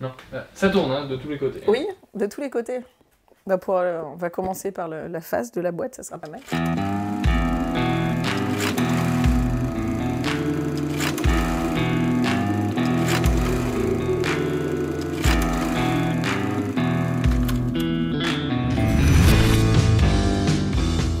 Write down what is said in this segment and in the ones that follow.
Non, ça tourne hein, de tous les côtés. Oui, de tous les côtés. On va commencer par la face de la boîte, ça sera pas mal.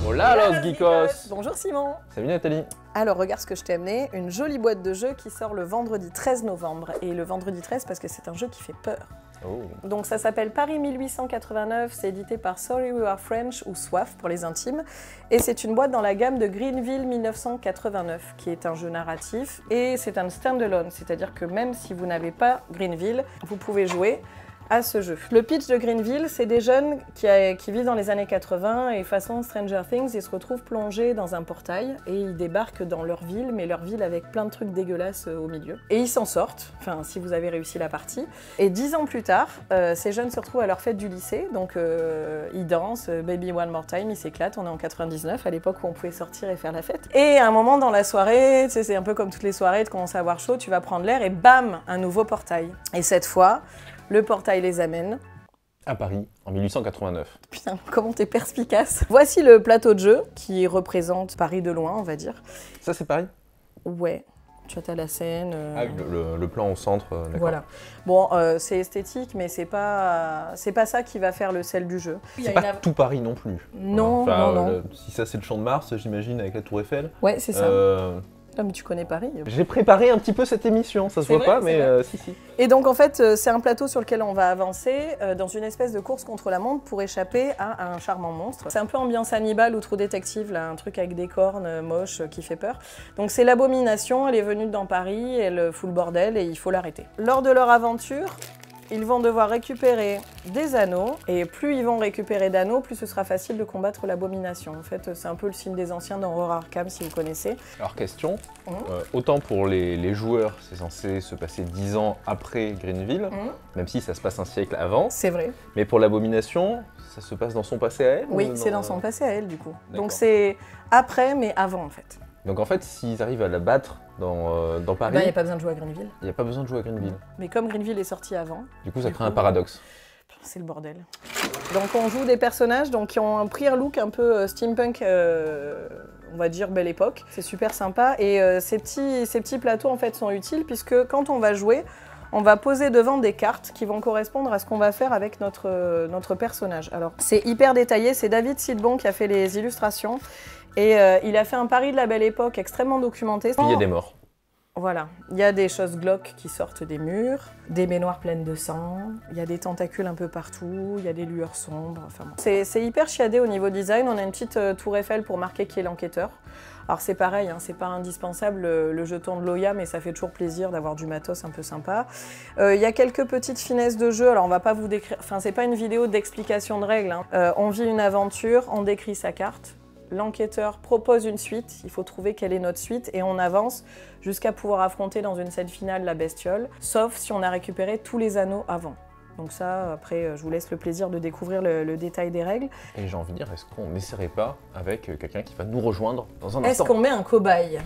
Hola los geekos! Bonjour Simon. Salut Nathalie! Alors regarde ce que je t'ai amené, une jolie boîte de jeux qui sort le vendredi 13 novembre. Et le vendredi 13 parce que c'est un jeu qui fait peur. Oh. Donc ça s'appelle Paris 1889, c'est édité par Sorry We Are French ou Soif pour les intimes. Et c'est une boîte dans la gamme de Greenville 1989, qui est un jeu narratif. Et c'est un standalone, c'est-à-dire que même si vous n'avez pas Greenville, vous pouvez jouer à ce jeu. Le pitch de Greenville, c'est des jeunes qui vivent dans les années 80 et façon Stranger Things, ils se retrouvent plongés dans un portail et ils débarquent dans leur ville, mais leur ville avec plein de trucs dégueulasses au milieu. Et ils s'en sortent, enfin si vous avez réussi la partie. Et 10 ans plus tard, ces jeunes se retrouvent à leur fête du lycée, donc ils dansent, Baby One More Time, ils s'éclatent, on est en 99, à l'époque où on pouvait sortir et faire la fête. Et à un moment dans la soirée, tu sais, c'est un peu comme toutes les soirées, tu commences à avoir chaud, tu vas prendre l'air et bam, un nouveau portail. Et cette fois, le portail les amène à Paris, en 1889. Putain, comment t'es perspicace. Voici le plateau de jeu qui représente Paris de loin, on va dire. Ça, c'est Paris? Ouais. Tu as la scène. Ah, le plan au centre, d'accord. Voilà. Bon, c'est esthétique, mais c'est pas ça qui va faire le sel du jeu. C'est pas tout Paris non plus. Non, enfin, non. Si ça, c'est le Champ de Mars, j'imagine, avec la Tour Eiffel. Ouais, c'est ça. Non, mais tu connais Paris. J'ai préparé un petit peu cette émission, ça se voit pas, mais si. Et donc en fait, c'est un plateau sur lequel on va avancer dans une espèce de course contre la montre pour échapper à un charmant monstre. C'est un peu ambiance Hannibal ou True Detective, là, un truc avec des cornes moches qui fait peur. Donc c'est l'abomination, elle est venue dans Paris, elle fout le bordel et il faut l'arrêter. Lors de leur aventure, ils vont devoir récupérer des anneaux, et plus ils vont récupérer d'anneaux, plus ce sera facile de combattre l'abomination. En fait, c'est un peu le film des anciens dans Horror Arkham, si vous connaissez. Alors, question, autant pour les joueurs, c'est censé se passer 10 ans après Greenville, même si ça se passe un siècle avant. C'est vrai. Mais pour l'abomination, ça se passe dans son passé à elle? Oui, c'est dans son passé à elle, du coup. Donc c'est après, mais avant, en fait. Donc en fait, s'ils arrivent à la battre dans Paris... Il n'y a pas besoin de jouer à Greenville. Il n'y a pas besoin de jouer à Greenville. Mais comme Greenville est sorti avant... Du coup, ça crée un paradoxe. C'est le bordel. Donc on joue des personnages qui ont un prier look un peu steampunk, on va dire belle époque. C'est super sympa et ces petits plateaux en fait sont utiles puisque quand on va jouer, on va poser devant des cartes qui vont correspondre à ce qu'on va faire avec notre personnage. Alors c'est hyper détaillé, c'est David Sidbon qui a fait les illustrations. Et il a fait un Paris de la belle époque extrêmement documenté. Il y a des morts. Voilà, il y a des choses glauques qui sortent des murs, des baignoires pleines de sang, il y a des tentacules un peu partout, il y a des lueurs sombres, enfin bon. C'est hyper chiadé au niveau design, on a une petite tour Eiffel pour marquer qui est l'enquêteur. Alors c'est pareil, hein, c'est pas indispensable le jeton de Loya, mais ça fait toujours plaisir d'avoir du matos un peu sympa. Il y a quelques petites finesses de jeu, alors on va pas vous décrire, enfin c'est pas une vidéo d'explication de règles, hein. On vit une aventure, on décrit sa carte. L'enquêteur propose une suite, il faut trouver quelle est notre suite et on avance jusqu'à pouvoir affronter dans une scène finale la bestiole, sauf si on a récupéré tous les anneaux avant. Donc ça, après, je vous laisse le plaisir de découvrir le détail des règles. Et j'ai envie de dire, est-ce qu'on n'essaierait pas avec quelqu'un qui va nous rejoindre dans un instant? Est-ce qu'on met un cobaye?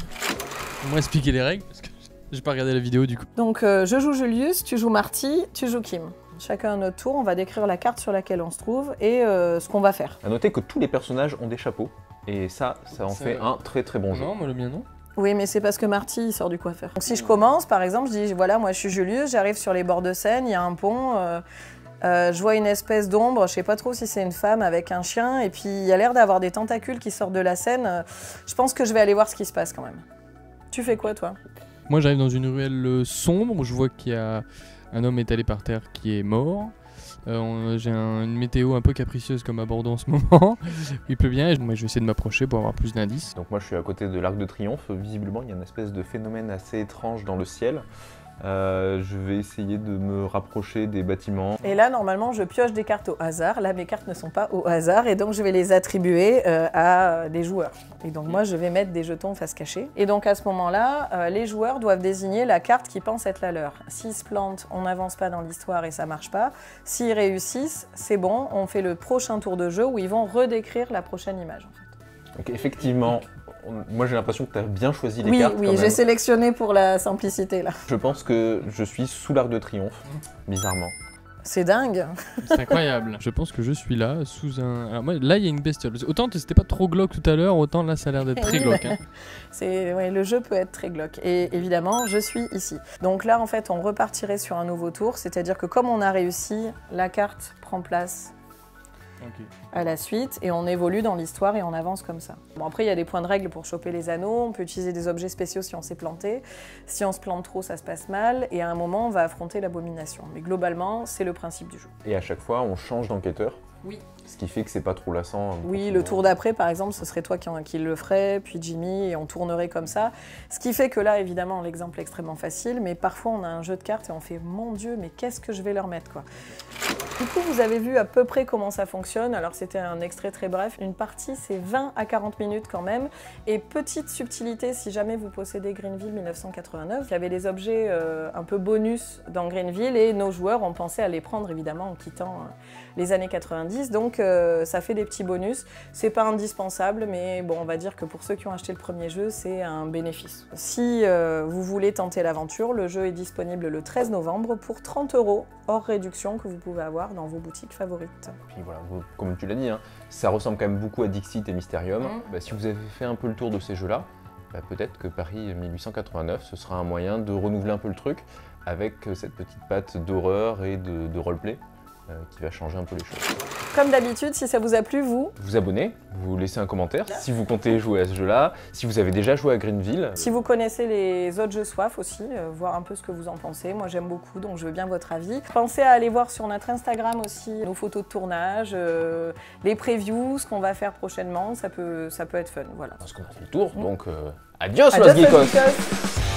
Moi expliquer les règles, parce que j'ai pas regardé la vidéo du coup. Donc je joue Julius, tu joues Marty, tu joues Kim. Chacun à notre tour, on va décrire la carte sur laquelle on se trouve et ce qu'on va faire. À noter que tous les personnages ont des chapeaux, et ça en fait un très très bon jeu. Non, moi le mien non. Oui, mais c'est parce que Marty, il sort du coiffeur. Donc si je commence, par exemple, je dis, voilà, moi je suis Julius, j'arrive sur les bords de Seine, il y a un pont, je vois une espèce d'ombre, je sais pas trop si c'est une femme avec un chien, et puis il y a l'air d'avoir des tentacules qui sortent de la Seine. Je pense que je vais aller voir ce qui se passe quand même. Tu fais quoi, toi? Moi j'arrive dans une ruelle sombre où je vois qu'il y a un homme étalé par terre qui est mort. J'ai une météo un peu capricieuse comme à Bordeaux en ce moment. Il pleut bien et moi, je vais essayer de m'approcher pour avoir plus d'indices. Donc moi je suis à côté de l'Arc de Triomphe. Visiblement il y a une espèce de phénomène assez étrange dans le ciel. Je vais essayer de me rapprocher des bâtiments. Et là, normalement, je pioche des cartes au hasard. Là, mes cartes ne sont pas au hasard et donc je vais les attribuer à des joueurs. Et donc moi, je vais mettre des jetons face cachée. Et donc à ce moment-là, les joueurs doivent désigner la carte qui pense être la leur. S'ils se plantent, on n'avance pas dans l'histoire et ça marche pas. S'ils réussissent, c'est bon, on fait le prochain tour de jeu où ils vont redécrire la prochaine image. En fait. Donc effectivement, Moi j'ai l'impression que tu as bien choisi les Oui, cartes. oui, quand j'ai même. sélectionné pour la simplicité là. Je pense que je suis sous l'Arc de Triomphe, bizarrement. C'est dingue. C'est incroyable. Je pense que je suis là, sous un... Alors moi, là, il y a une bestiole. Autant c'était pas trop glauque tout à l'heure, autant là, ça a l'air d'être très glauque. Hein. Ouais, le jeu peut être très glauque. Et évidemment, je suis ici. Donc là, en fait, on repartirait sur un nouveau tour. C'est-à-dire que comme on a réussi, la carte prend place Ok. à la suite et on évolue dans l'histoire et on avance comme ça. Bon, après, il y a des points de règle pour choper les anneaux. On peut utiliser des objets spéciaux si on s'est planté. Si on se plante trop, ça se passe mal. Et à un moment, on va affronter l'abomination. Mais globalement, c'est le principe du jeu. Et à chaque fois, on change d'enquêteur. Oui. Ce qui fait que c'est pas trop lassant. Oui, le tour d'après, par exemple, ce serait toi qui le ferais, puis Jimmy, et on tournerait comme ça. Ce qui fait que là, évidemment, l'exemple est extrêmement facile, mais parfois on a un jeu de cartes et on fait « Mon Dieu, mais qu'est-ce que je vais leur mettre ?» quoi. Du coup, vous avez vu à peu près comment ça fonctionne. Alors, c'était un extrait très bref. Une partie, c'est 20 à 40 minutes quand même. Et petite subtilité, si jamais vous possédez Greenville 1989, il y avait des objets un peu bonus dans Greenville et nos joueurs ont pensé à les prendre, évidemment, en quittant les années 90. Donc, ça fait des petits bonus. C'est pas indispensable, mais bon, on va dire que pour ceux qui ont acheté le premier jeu, c'est un bénéfice. Si vous voulez tenter l'aventure, le jeu est disponible le 13 novembre pour 30 €, hors réduction que vous pouvez avoir dans vos boutiques favorites. Puis voilà, comme tu l'as dit, hein, ça ressemble quand même beaucoup à Dixit et Mysterium. Bah, si vous avez fait un peu le tour de ces jeux-là, bah, peut-être que Paris 1889, ce sera un moyen de renouveler un peu le truc avec cette petite patte d'horreur et de roleplay qui va changer un peu les choses. Comme d'habitude, si ça vous a plu, Vous abonnez, vous laissez un commentaire si vous comptez jouer à ce jeu-là, si vous avez déjà joué à Greenville. si vous connaissez les autres jeux Soif aussi, voir un peu ce que vous en pensez. Moi, j'aime beaucoup, donc je veux bien votre avis. Pensez à aller voir sur notre Instagram aussi nos photos de tournage, les previews, ce qu'on va faire prochainement. Ça peut être fun, voilà. Parce qu'on a fait le tour, donc adios, Adios, los geekos. los geekos.